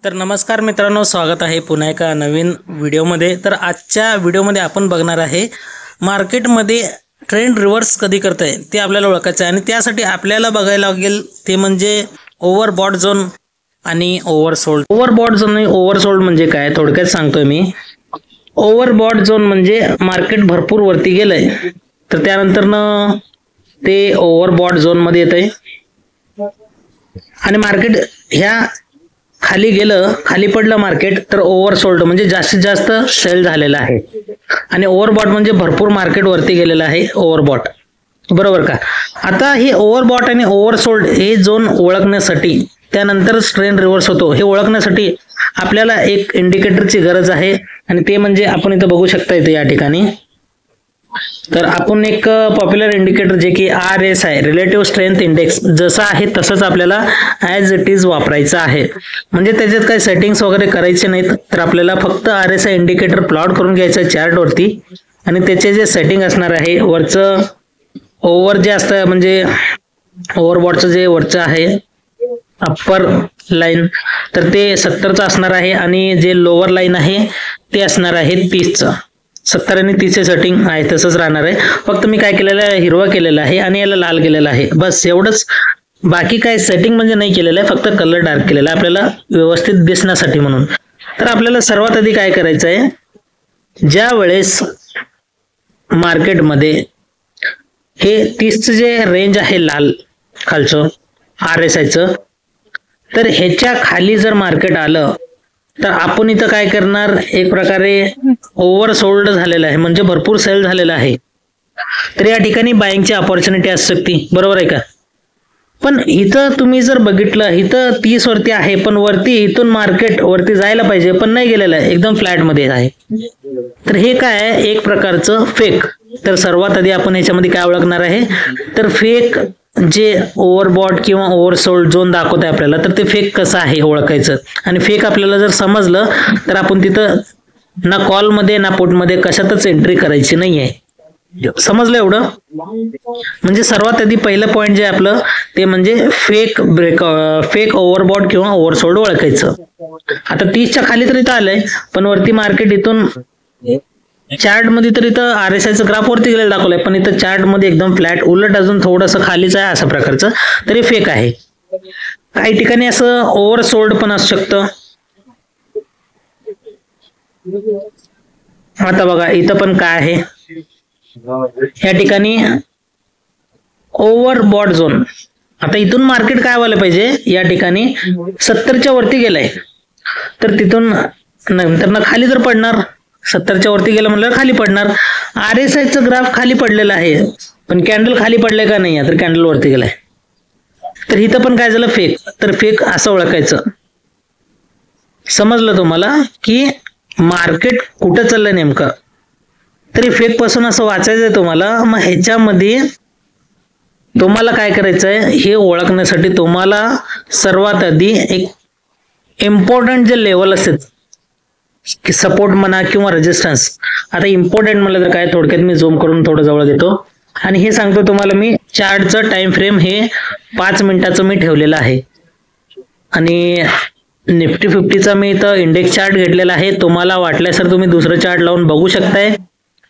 तर नमस्कार मित्रांनो, स्वागत आहे पुन्हा एका नवीन व्हिडिओमध्ये। तर आजच्या व्हिडिओमध्ये आपण बघणार आहे मार्केटमध्ये ट्रेंड रिव्हर्स कधी करते ते आपल्याला ओळखायचं आहे आणि त्यासाठी आपल्याला बघायला लागेल ते म्हणजे ओव्हरबॉट झोन आणि ओव्हरसोल्ड। ओव्हरबॉट झोन आणि ओव्हरसोल्ड म्हणजे काय थोडक्यात सांगतोय मी। ओव्हरबॉट झोन म्हणजे मार्केट भरपूर वरती गेलंय तर त्यानंतर ते ओव्हरबॉट झोन मध्ये येतंय आणि मार्केट ह्या खाली गेलं, खाली पडलं मार्केट तर ओव्हरसोल्ड म्हणजे जास्तीत जास्त सेल झालेला आहे आणि ओव्हरबॉट म्हणजे भरपूर मार्केट वरती गेलेलं आहे ओव्हरबॉट, बरोबर का। आता हे ओव्हरबॉट आणि ओव्हरसोल्ड हे झोन ओळखण्यासाठी त्यानंतरच ट्रेंड रिव्हर्स होतो हे ओळखण्यासाठी आपल्याला एक इंडिकेटरची गरज आहे आणि ते म्हणजे आपण इथं बघू शकता इथे या ठिकाणी। तर आपण एक पॉप्युलर इंडिकेटर जे की RSI रिलेटिव्ह स्ट्रेंथ इंडेक्स जसा आहे तसंच आपल्याला ॲज इट इज वापरायचं आहे। म्हणजे त्याच्यात काही सेटिंग्स वगैरे करायचे नाहीत, तर आपल्याला फक्त RSI इंडिकेटर प्लॉट करून घ्यायचं चार्ट वरती आणि त्याचे जे सेटिंग असणार आहे वरचं ओव्हर जे असतं म्हणजे ओव्हरबॉटचं जे वरचं आहे अप्पर लाईन तर ते 70चं असणार आहे आणि जे लोअर लाईन आहे ते असणार आहे 30चं। 70 आणि 30 सेटिंग आहे तसंच राहणार आहे, फक्त मी काय केलेलं आहे हिरवा केलेला आहे आणि याला लाल केलेला आहे, बस एवढंच। बाकी काय सेटिंग म्हणजे नाही केलेलं आहे, फक्त कलर डार्क केलेला आहे आपल्याला व्यवस्थित दिसण्यासाठी म्हणून। तर आपल्याला सर्वात आधी काय करायचं आहे, ज्या वेळेस मार्केटमध्ये हे 30चं जे रेंज आहे लाल खालचं RSIचं तर ह्याच्या खाली जर मार्केट आलं तर आपण इथं काय करणार, एक प्रकारे ओव्हरसोल्ड झालेलं आहे म्हणजे भरपूर सेल झालेला आहे तर या ठिकाणी बाईंगची अपॉर्च्युनिटी असू शकते, बरोबर आहे का। पण इथं तुम्ही जर बघितलं इथं 30 वरती आहे पण वरती इथून मार्केट वरती जायला पाहिजे पण नाही गेलेलं आहे, एकदम फ्लॅट मध्ये आहे। तर हे काय आहे, एक प्रकारचं फेक। तर सर्वात आधी आपण ह्याच्यामध्ये काय ओळखणार आहे तर फेक जे ओव्हरबॉट किंवा ओव्हरसोल्ड झोन दाखवत आहे आपल्याला तर ते फेक कसं आहे ओळखायचं आणि फेक आपल्याला जर समजलं तर आपण तिथं ना कॉल मध्ये ना पुट मध्ये कशातच एंट्री करायची नाहीये, समजलं एवढं। म्हणजे सर्वात आधी पहिलं पॉइंट जे आपलं ते म्हणजे फेक फेक ओव्हरबॉट किंवा ओव्हरसोल्ड ओळखायचं। आता 30च्या खाली तर इथं आलंय पण वरती मार्केट इथून चार्ट मध्ये तर इथं RSIचं ग्राफ वरती गेलेलं दाखवलंय पण इथं चार्ट मध्ये एकदम फ्लॅट उलट अजून थोडंसं खालीच आहे अशा प्रकारचं, तरी फेक आहे। काही ठिकाणी असं ओव्हरसोल्ड पण असू शकतं। आता बघा इथं पण काय आहे, या ठिकाणी ओव्हरबॉट झोन। आता इथून मार्केट काय व्हायला पाहिजे, या ठिकाणी 70च्या वरती गेलंय तर तिथून नंतर खाली जर पडणार, 70च्या वरती गेलं म्हणल्यावर खाली पडणार। RSIचं ग्राफ खाली पडलेला आहे पण कॅन्डल खाली पडले का नाही, तर कॅन्डल वरती गेलाय तर इथं पण काय झालं फेक। तर फेक असं ओळखायचं, समजलं तुम्हाला की मार्केट कुठं चाललंय नेमकं। तरी फेक पासून असं वाचायचंय तुम्हाला, मग ह्याच्यामध्ये तुम्हाला काय करायचंय हे ओळखण्यासाठी तुम्हाला सर्वात आधी एक इम्पॉर्टंट जे लेवल असतात सपोर्ट म्हणा किंवा रेजिस्टन्स। आता इम्पॉर्टंट म्हणलं तर काय, थोडक्यात मी झूम करून थोडं जवळ घेतो आणि हे सांगतो तुम्हाला मी चार्टचं टाइम फ्रेम हे 5 मिनिटाचं मी ठेवलेलं आहे आणि निफ्टी 50चा मी इथं इंडेक्स चार्ट घेतलेला आहे। तुम्हाला वाटल्यास तर तुम्ही दुसरं चार्ट लावून बघू शकताय,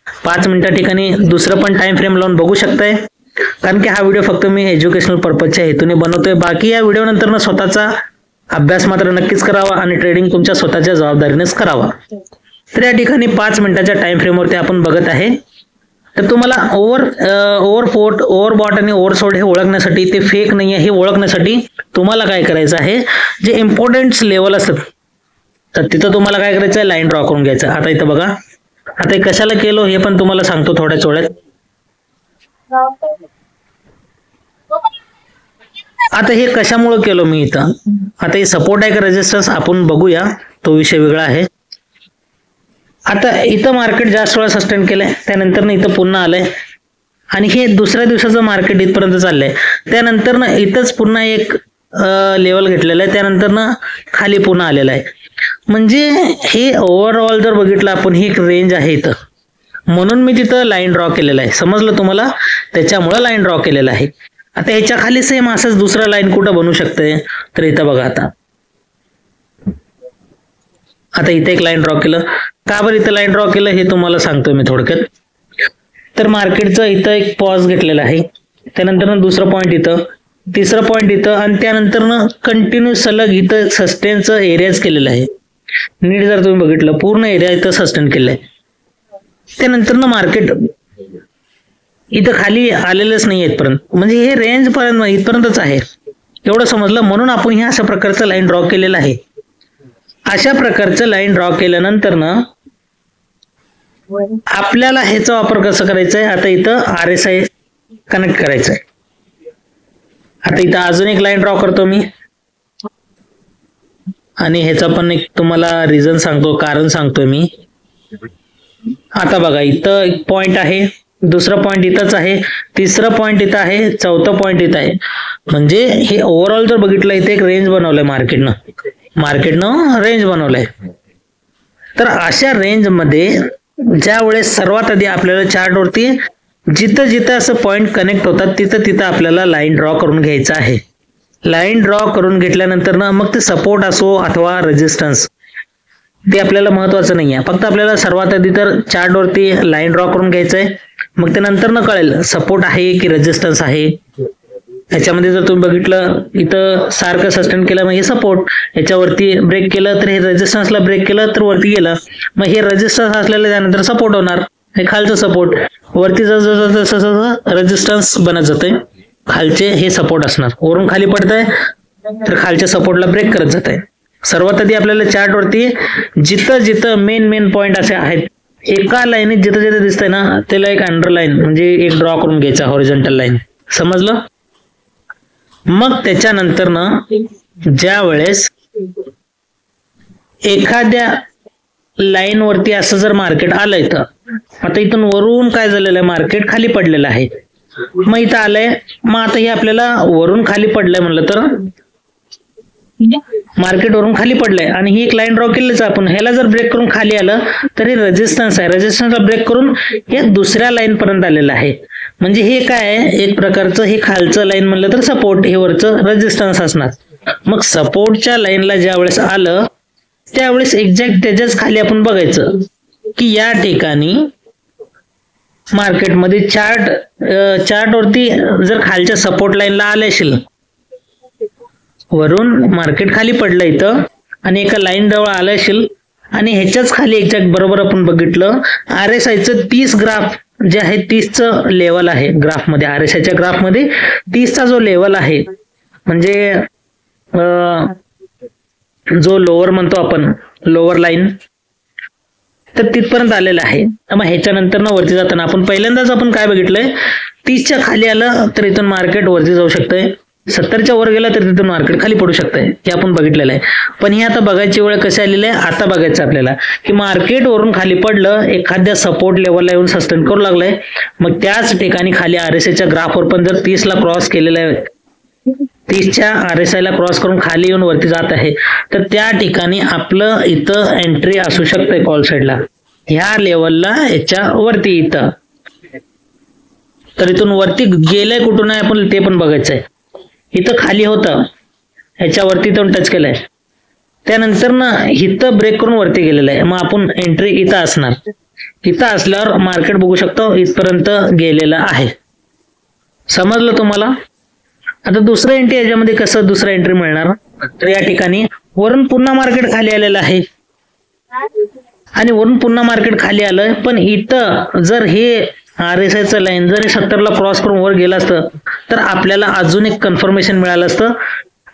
5 मिनिटा ठिकाणी दुसरं पण टाइम फ्रेम लावून बघू शकताय, कारण की हा व्हिडिओ फक्त मी एज्युकेशनल पर्पजच्या हेतूने बनवतोय। बाकी या व्हिडिओ नंतर स्वतःचा अभ्यास मात्र नक्कीच करावा आणि ट्रेडिंग तुमच्या स्वतःच्या जबाबदारीनेच करावा। तर या ठिकाणी 5 मिनिटाच्या टाइम फ्रेमवरती आपण बघत आहे। तर तुम्हाला ओव्हरबॉट आणि ओव्हरसोल्ड हे ओळखण्यासाठी, ते फेक नाही आहे हे ओळखण्यासाठी तुम्हाला काय करायचं आहे, जे इम्पॉर्टंट लेवल असतात तर तिथं तुम्हाला काय करायचं आहे, लाईन ड्रॉ करून घ्यायचं। आता इथं बघा, आता हे कशाला केलो हे पण तुम्हाला सांगतो थोड्याच वेळात। आता हे कशामुळे केलं मी इथं, आता हे सपोर्ट आहे का रेजिस्टन्स आपण बघूया, तो विषय वेगळा आहे। आता इथं मार्केट जास्त वेळा सस्टेन केलंय त्यानंतर इथं पुन्हा आलंय आणि हे दुसऱ्या दिवसाचं मार्केट इथपर्यंत चाललंय, त्यानंतर इथंच पुन्हा एक लेवल घेतलेलं आहे, त्यानंतर खाली पुन्हा आलेला आहे। म्हणजे हे ओव्हरऑल जर बघितलं आपण ही एक रेंज आहे इथं, म्हणून मी तिथं लाईन ड्रॉ केलेला आहे, समजलं तुम्हाला, त्याच्यामुळे लाईन ड्रॉ केलेला आहे। आता ह्याच्या खाली सेम असंच दुसरा लाईन कुठं बनू शकतंय, तर इथं बघा आता आता इथे एक लाईन ड्रॉ केलं. का बरं इथं लाईन ड्रॉ केलं हे तुम्हाला सांगतो मी थोडक्यात. तर मार्केटचं इथं एक पॉज घेतलेला आहे, त्यानंतर दुसरं पॉईंट इथं, तिसरं पॉईंट इथं, आणि त्यानंतर कंटिन्यू सलग इथं सस्टेनचं एरियाज केलेलं आहे. नीट जर तुम्ही बघितलं पूर्ण एरिया इथं सस्टेन केलंय. त्यानंतर मार्केट इथं खाली आलेलंच नाही इथपर्यंत, म्हणजे हे रेंज पर्यंत इथपर्यंतच आहे, एवढं समजलं. म्हणून आपण हे अशा प्रकारचं लाईन ड्रॉ केलेलं आहे. अशा प्रकारचं लाईन ड्रॉ केल्यानंतर आपल्याला ह्याचा वापर कसा करायचा आहे, आता इथं RSI कनेक्ट करायचं आहे. आता इथं अजून एक लाईन ड्रॉ करतो मी, आणि ह्याचा पण एक तुम्हाला रिझन सांगतो, कारण सांगतोय मी. आता बघा इथं एक पॉइंट आहे, दुसरं पॉइंट इथंच आहे, तिसरं पॉइंट इथं आहे, चौथं पॉइंट इथं आहे. म्हणजे हे ओव्हरऑल जर बघितलं इथे एक रेंज बनवलंय मार्केटनं रेंज बनवलंय. तर अशा रेंज मध्ये ज्या वेळेस सर्वात आधी आपल्याला चार्टवरती जिथं जिथं असं पॉइंट कनेक्ट होतात तिथं तिथं आपल्याला लाईन ड्रॉ करून घ्यायचं आहे. लाईन ड्रॉ करून घेतल्यानंतर मग ते सपोर्ट असो अथवा रेजिस्टन्स ते आपल्याला महत्वाचं नाही आहे. फक्त आपल्याला सर्वात आधी तर चार्टवरती लाईन ड्रॉ करून घ्यायचं आहे. मग ते नंतर कळेल सपोर्ट आहे की रेजिस्टन्स आहे. ह्याच्यामध्ये जर तुम्ही बघितलं इथं सारखं सस्टेन केलं मग हे सपोर्ट, ह्याच्यावरती ब्रेक केलं तर हे रेजिस्टन्सला ब्रेक केलं तर वरती गेलं, मग हे रेजिस्टन्स असलेलं त्यानंतर सपोर्ट होणार, हे खालचं सपोर्ट, वरती जसं जसं रेजिस्टन्स बनत जातंय खालचे हे सपोर्ट असणार. वरून खाली पडतंय तर खालच्या सपोर्टला ब्रेक करत जात आहे. सर्वात आधी आपल्याला चार्टवरती जिथं जिथं मेन पॉइंट असे आहेत एका लाईनीत जिथं जिथं दिसतंय ना त्याला एक अंडरलाईन म्हणजे एक ड्रॉ करून घ्यायचा, हॉरिझॉन्टल लाईन. समजलं? मग त्याच्यानंतर ज्या वेळेस एखाद्या लाईन वरती असं जर मार्केट आलं इथं, आता इथून वरून काय झालेलं आहे मार्केट खाली पडलेलं आहे, मग इथं आलंय, मग आता हे आपल्याला वरून खाली पडलंय म्हणलं तर मार्केट वरून खाली पडलंय आणि ही एक लाईन ड्रॉ केलीच आपण, ह्याला जर ब्रेक करून खाली आलं तर हे रेजिस्टन्स आहे, रेजिस्टन्सला ब्रेक करून हे दुसऱ्या लाईन पर्यंत आलेलं आहे. म्हणजे हे काय आहे एक प्रकारचं हे खालचं लाईन म्हणलं तर सपोर्ट, हे वरचं रेजिस्टन्स असणार. मग सपोर्टच्या लाईनला ज्या वेळेस आलं त्यावेळेस एक्झॅक्ट त्याच्याच खाली आपण बघायचं की या ठिकाणी मार्केटमध्ये चार्टवरती जर खालच्या सपोर्ट लाईनला आले असेल, वरून मार्केट खाली पडलं इथं आणि एका लाईन जवळ आलं असेल आणि ह्याच्याच खाली एक्झॅक्ट बरोबर आपण बघितलं RSIचं 30 ग्राफ जे आहे 30चं लेवल आहे ग्राफमध्ये, RSIच्या ग्राफमध्ये 30चा जो लेवल आहे म्हणजे जो लोअर म्हणतो आपण लोअर लाईन, तर तिथपर्यंत आलेलं आहे. मग ह्याच्यानंतर वरती जाताना आपण पहिल्यांदाच आपण काय बघितलंय 30च्या खाली आलं तर इथून मार्केट वरती जाऊ शकतंय, 70च्या वर गेला तर तिथून मार्केट खाली पडू शकतंय, हे आपण बघितलेलं आहे. पण हे आता बघायची वेळ कशी आलेली आहे, आता बघायचं आपल्याला की मार्केट वरून खाली पडलं एखाद्या सपोर्ट लेवलला येऊन सस्टेन करू लागलंय, मग त्याच ठिकाणी खाली RSIच्या ग्राफवर पण जर 30ला क्रॉस केलेलं आहे, 30च्या RSIला क्रॉस करून खाली येऊन वरती जात आहे, तर त्या ठिकाणी आपलं इथं एंट्री असू शकते कॉल साईडला ह्या लेवलला, याच्या वरती इथं. तर इथून वरती गेलंय कुठून आहे आपण ते पण बघायचं आहे. इथं खाली होतं ह्याच्यावरती तो टच केलंय, त्यानंतर इथं ब्रेक करून वरती गेलेलं आहे, मग आपण एंट्री इथं असणार. इथं असल्यावर मार्केट बघू शकतो इथपर्यंत गेलेलं आहे. समजलं तुम्हाला? आता दुसरं एंट्री याच्यामध्ये कसं दुसरं एंट्री मिळणार, तर या ठिकाणी वरून पुन्हा मार्केट खाली आलेलं आहे आणि वरून पुन्हा मार्केट खाली आलंय, पण इथं जर हे RSIचं लाईन जर 70ला क्रॉस करून वर गेलं असतं तर आपल्याला अजून एक कन्फर्मेशन मिळालं असतं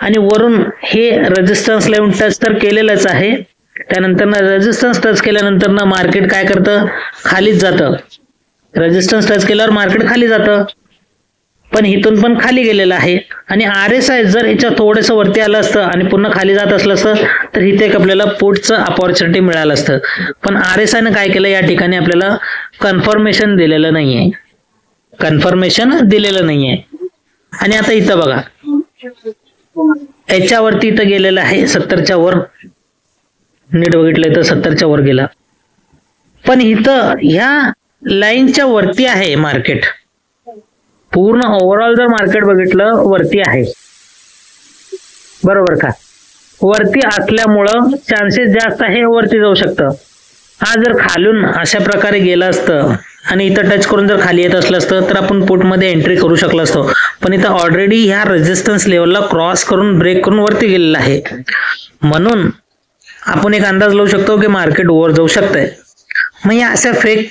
आणि वरून हे रेजिस्टन्स लाईन टच तर केलेलंच आहे, त्यानंतर रेजिस्टन्स टच केल्यानंतर मार्केट काय करतं खालीच जातं, रेजिस्टन्स टच केल्यावर मार्केट खाली जातं, पण इथून पण खाली गेलेलं आहे. आणि RSI जर ह्याच्या थोडंसं वरती आलं असतं आणि पुन्हा खाली जात असलं असतं तर इथे एक आपल्याला पुटचं अपॉर्च्युनिटी मिळालं असतं, पण RSIनं काय केलं या ठिकाणी आपल्याला कन्फर्मेशन दिलेलं नाहीये, आणि आता इथं बघा याच्यावरती इथं गेलेलं आहे 70च्या वर, नीट बघितलं तर 70च्या वर गेला, पण इथं ह्या लाईनच्या वरती आहे मार्केट, पूर्ण ओव्हरऑल जर मार्केट बघितलं वरती आहे, बरोबर का? वरती असल्यामुळं चान्सेस जास्त आहे वरती जाऊ शकतं. हा जर खालून अशा प्रकारे गेलं असतं आणि इथं टच करून जर खाली येत असलं असतं तर आपण पुटमध्ये एंट्री करू शकलो असतो. पण इथं ऑलरेडी ह्या रेजिस्टन्स लेवलला क्रॉस करून ब्रेक करून वरती गेलेला आहे, म्हणून आपण एक अंदाज लावू शकतो की मार्केट वर जाऊ शकतंय. मग या अशा फेक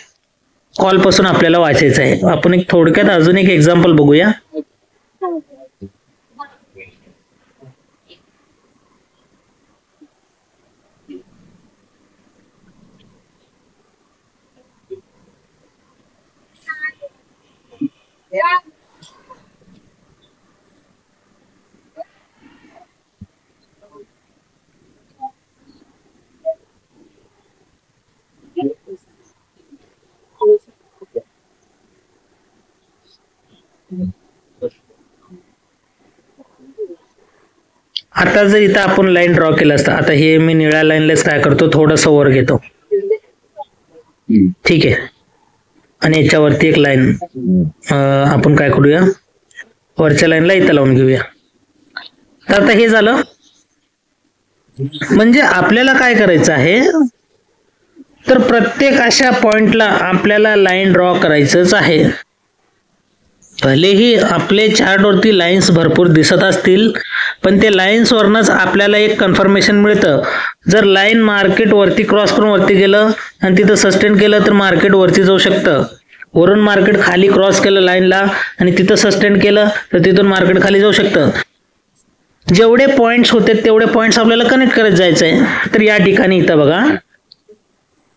कॉल पासून आपल्याला वाचायचं आहे. आपण एक थोडक्यात अजून एक एक्झाम्पल बघूया. आता जर इथं आपण लाईन ड्रॉ केलं असतं, आता हे मी निळ्या लाईनलाच काय करतो, थोडस वर घेतो, ठीक आहे, आणि याच्यावरती एक लाईन आपण काय करूया, वरच्या लाईनला इथं लावून घेऊया. तर आता हे झालं. म्हणजे आपल्याला काय करायचं आहे, तर प्रत्येक अशा पॉइंटला आपल्याला लाईन ड्रॉ करायचंच आहे. भलेही आपले चार्टवरती लाईन्स भरपूर दिसत असतील, पण ते लाईन्स वरनच आपल्याला एक कन्फर्मेशन मिळतं. जर लाईन मार्केट वरती क्रॉस करून वरती गेलं आणि तिथं सस्टेन केलं तर मार्केट वरती जाऊ शकतं. वरून मार्केट खाली क्रॉस केलं लाईनला आणि तिथं सस्टेन केलं तर तिथून मार्केट खाली जाऊ शकतं. जेवढे पॉइंट्स होते तेवढे पॉइंट्स आपल्याला कनेक्ट करत जायचंय. तर या ठिकाणी इथं बघा,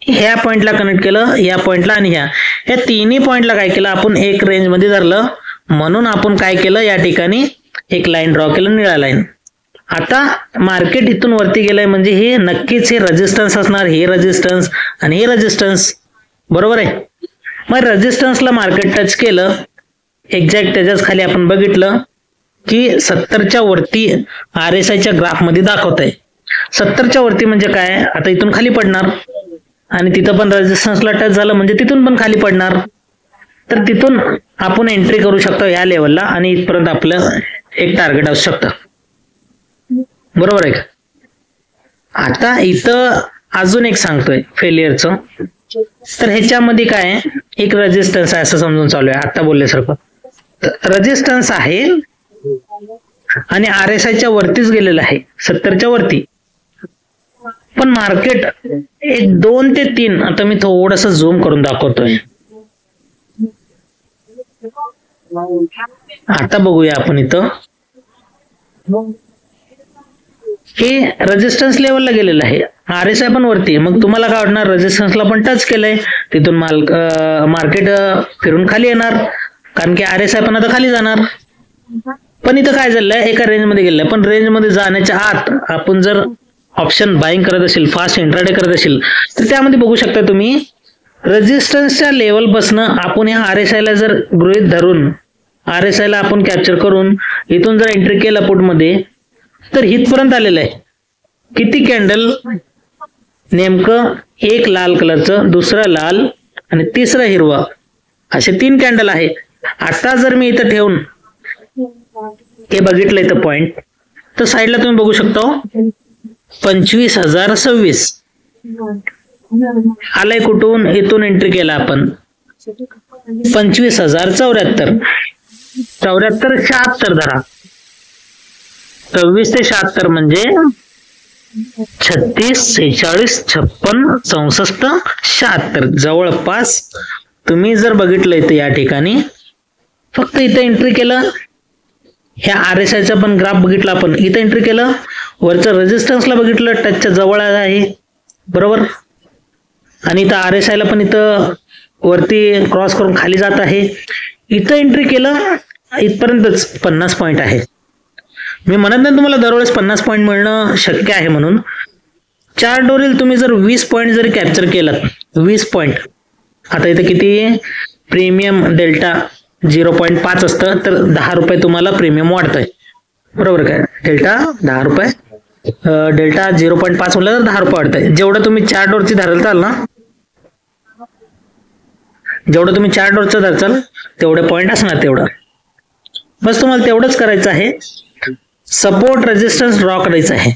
ह्या पॉइंटला कनेक्ट केलं, या पॉइंटला आणि ह्या तिन्ही पॉइंटला काय केलं, आपण एक रेंज मध्ये धरलं, म्हणून आपण काय केलं, या ठिकाणी एक लाईन ड्रॉ केलं, निळा लाईन. आता मार्केट इथून वरती गेलंय म्हणजे हे नक्कीच हे रेजिस्टन्स असणार, हे रेजिस्टन्स आणि हे रेजिस्टन्स, बरोबर आहे. मग रेजिस्टन्सला मार्केट टच केलं, एक्झॅक्ट त्याच्याच खाली आपण बघितलं की 70च्या वरती RSIच्या ग्राफ मध्ये दाखवत आहे. 70च्या वरती म्हणजे काय, आता इथून खाली पडणार आणि तिथं पण रेजिस्टन्सला टच झालं म्हणजे तिथून पण खाली पडणार. तर तिथून आपण एंट्री करू शकतो या लेवलला आणि इथपर्यंत आपलं एक टार्गेट असू शकतं, बरोबर आहे का. आता इथं अजून एक सांगतोय फेलियरचं. तर ह्याच्यामध्ये काय, एक रेजिस्टन्स आहे असं समजून चालू आहे आता बोलल्यासारखं. रेजिस्टन्स आहे आणि RSIच्या वरतीच गेलेलं आहे, 70च्या वरती. पण मार्केट एक 2 ते 3, आता मी थोडस झूम करून दाखवतोय. आता बघूया आपण इथं, हे रेजिस्टन्स लेवलला गेलेलं आहे, RSI पण वरती. मग तुम्हाला काय वाटणार, रेजिस्टन्सला पण टच केलंय, तिथून मार्केट फिरून खाली येणार, कारण की RSI पण आता खाली जाणार. पण इथं काय झालंय, एका रेंज मध्ये गेलेलं, पण रेंज मध्ये जाण्याच्या आत आपण जर ऑप्शन बाईंग करत असेल, फास्ट इंट्राडे करत असेल, तर त्यामध्ये बघू शकता तुम्ही, रेजिस्टन्सच्या लेवल पासून आपण या RSI ला जर गृहीत धरून, RSI ला आपण कॅप्चर करून इथून जर एंट्री केलं पुट मध्ये, तर इथपर्यंत आलेलं आहे. किती कॅन्डल, नेमकं एक लाल कलरचं, दुसरं लाल आणि तिसरं हिरवा, असे 3 कॅन्डल आहे. आता जर मी इथं ठेवून हे बघितलं इथं पॉइंट, तर साईडला तुम्ही बघू शकता 25,026 आलाय. कुठून, इथून एंट्री केला आपण 25,074, 74, 76 धरा, 24 ते 76 म्हणजे 36, 46, 56, 64, 76, जवळपास. तुम्ही जर बघितलं इथं या ठिकाणी, फक्त इथं एंट्री केलं, ह्या RSIचा पण ग्राफ बघितला आपण, इथं एंट्री केलं, वरचं रेजिस्टन्सला बघितलं, टचच्या जवळ आहे, बरोबर, आणि इथं RSI ला पण इथं वरती क्रॉस करून खाली जात आहे. इथं एंट्री केलं, इथपर्यंतच 50 पॉईंट आहे. मी म्हणत नाही तुम्हाला दरवेळेस 50 पॉईंट मिळणं शक्य आहे म्हणून. चार्टवरील तुम्ही जर 20 पॉईंट जरी कॅप्चर केलं, 20 पॉईंट, आता इथं किती प्रीमियम डेल्टा 0.5 असतं, तर 10 रुपये तुम्हाला प्रीमियम वाढतंय, बरोबर काय. डेल्टा 10 रुपये, डेल्टा 0.5 म्हणलं तर 10 रुपये वाढतंय. जेवढं तुम्ही चार्टवरती धरताल ना, जेवढं तुम्ही चार्टवरचं धरचाल तेवढे पॉईंट असणार, तेवढं बस तुम्हाला तेवढंच करायचं आहे. सपोर्ट रेजिस्टन्स ड्रॉ करायचं आहे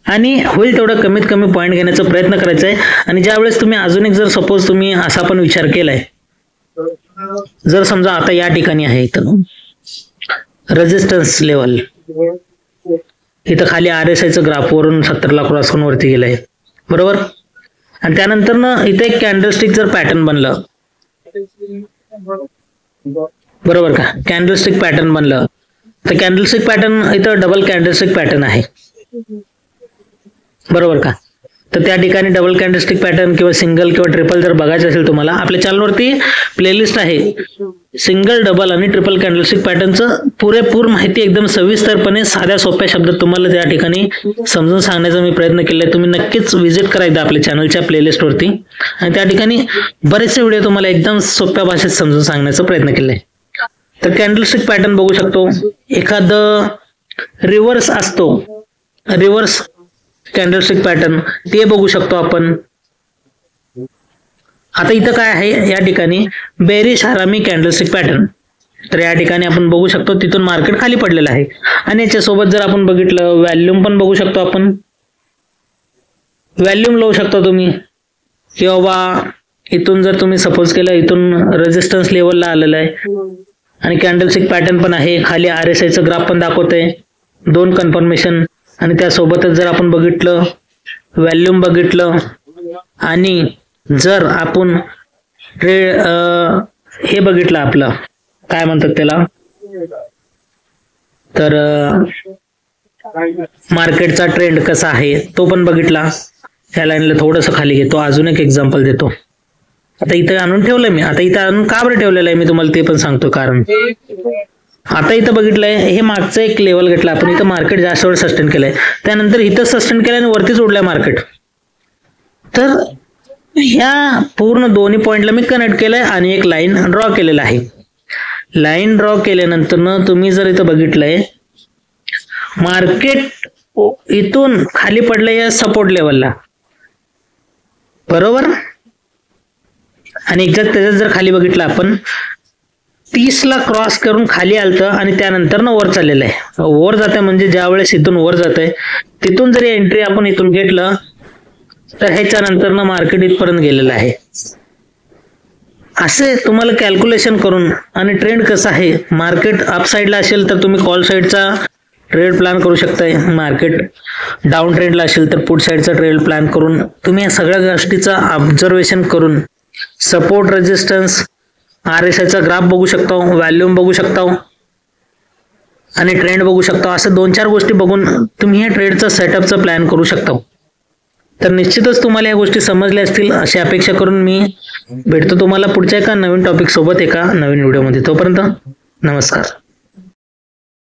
आणि होईल तेवढं कमीत कमी पॉईंट घेण्याचा प्रयत्न करायचा आहे. आणि ज्यावेळेस तुम्ही अजून एक जर सपोज तुम्ही असा पण विचार केलाय, जर समजा आता या ठिकाणी आहे इथं रेजिस्टन्स लेवल, इथं खाली RSIचं ग्राफ वरून 70ला क्रॉस करून वरती गेलंय, बरोबर. आणि त्यानंतर ना इथे एक कॅन्डलस्टिक जर पॅटर्न बनलं, बरोबर का, कॅन्डलस्टिक पॅटर्न बनलं, तर कॅन्डलस्टिक पॅटर्न इथं डबल कॅन्डलस्टिक पॅटर्न आहे, बरोबर का. तर त्या ठिकाणी डबल कॅन्डलस्टिक पॅटर्न किंवा सिंगल किंवा ट्रिपल जर बघायचं असेल तुम्हाला, आपल्या चॅनलवरती प्लेलिस्ट आहे सिंगल, डबल आणि ट्रिपल कॅन्डलस्टिक पॅटर्नचं पुरेपूर माहिती एकदम सविस्तरपणे साध्या सोप्या शब्दात तुम्हाला त्या ठिकाणी समजून सांगण्याचा मी प्रयत्न केलाय. तुम्ही नक्कीच व्हिजिट करायचं आपल्या चॅनलच्या प्लेलिस्टवरती, आणि त्या ठिकाणी बरेचसे व्हिडिओ तुम्हाला एकदम सोप्या भाषेत समजून सांगण्याचा प्रयत्न केलाय. तर कॅन्डलस्टिक पॅटर्न बघू शकतो, एखादं रिव्हर्स असतो, रिव्हर्स कॅन्डलस्टिक पॅटर्न ते बघू शकतो आपण. आता इथं काय आहे, या ठिकाणी बेरिश हरामी कॅन्डलस्टिक पॅटर्न, तर या ठिकाणी आपण बघू शकतो तिथून मार्केट खाली पडलेलं आहे. आणि याच्यासोबत जर आपण बघितलं व्हॅल्यूम पण बघू शकतो आपण, व्हॅल्यूम लावू शकता तुम्ही, किंवा इथून जर तुम्ही सपोज केलं इथून रेजिस्टन्स लेवलला आलेलं आहे आणि कॅन्डलस्टिक पॅटर्न पण आहे, खाली RSIचं ग्राफ पण दाखवतंय, 2 कन्फर्मेशन. आणि त्यासोबतच जर आपण बघितलं व्हॅल्यूम बघितलं, आणि जर आपण हे बघितलं आपलं काय म्हणतात त्याला, तर मार्केटचा ट्रेंड कसा आहे तो पण बघितला, ह्या लाईनला थोडंसं खाली घेतो. अजून एक एक्झाम्पल देतो. आता इथं आणून ठेवलंय मी, आता इथं आणून का बरं ठेवलेलं आहे मी तुम्हाला ते पण सांगतो कारण. आता इथं बघितलंय हे मागचं एक लेवल घेतलं आपण, इथं मार्केट जास्त वेळ सस्टेन केलंय, त्यानंतर इथं सस्टेन केलंय आणि वरतीच उडलंय मार्केट. तर ह्या पूर्ण दोन्ही पॉइंटला मी कनेक्ट केलंय आणि एक लाईन ड्रॉ केलेला आहे. लाईन ड्रॉ केल्यानंतर ना तुम्ही जर इथं बघितलंय मार्केट इथून खाली पडलंय या सपोर्ट लेवलला, बरोबर. आणि एक्झॅक्ट त्याच्यात जर खाली बघितलं आपण 30ला क्रॉस करून खाली आलतं आणि त्यानंतर ना वर चाललेलं आहे. वर जात आहे म्हणजे ज्या वेळेस इथून वर जात आहे तिथून जरी एंट्री आपण इथून घेतलं तर ह्याच्या नंतर ना मार्केट इथपर्यंत गेलेलं आहे. असे तुम्हाला कॅल्क्युलेशन करून आणि ट्रेंड कसा आहे, मार्केट अप साईडला असेल तर तुम्ही कॉल साईडचा ट्रेड प्लॅन करू शकताय, मार्केट डाऊन ट्रेंडला असेल तर पुट साईडचा ट्रेड प्लॅन करून तुम्ही या सगळ्या गोष्टीचा ऑब्झर्वेशन करून सपोर्ट, रेजिस्टन्स, RSIचा ग्राफ बघू शकता, व्हॅल्यूम बघू शकता आणि ट्रेंड बघू शकता. असं 2-4 गोष्टी बघून तुम्ही या ट्रेडचा सेटअपचा प्लॅन करू शकता. तर निश्चितच तुम्हाला या गोष्टी समजल्या असतील अशी अपेक्षा करून मी भेटतो तुम्हाला पुढच्या एका नवीन टॉपिक सोबत एका नवीन व्हिडिओमध्ये. तोपर्यंत नमस्कार.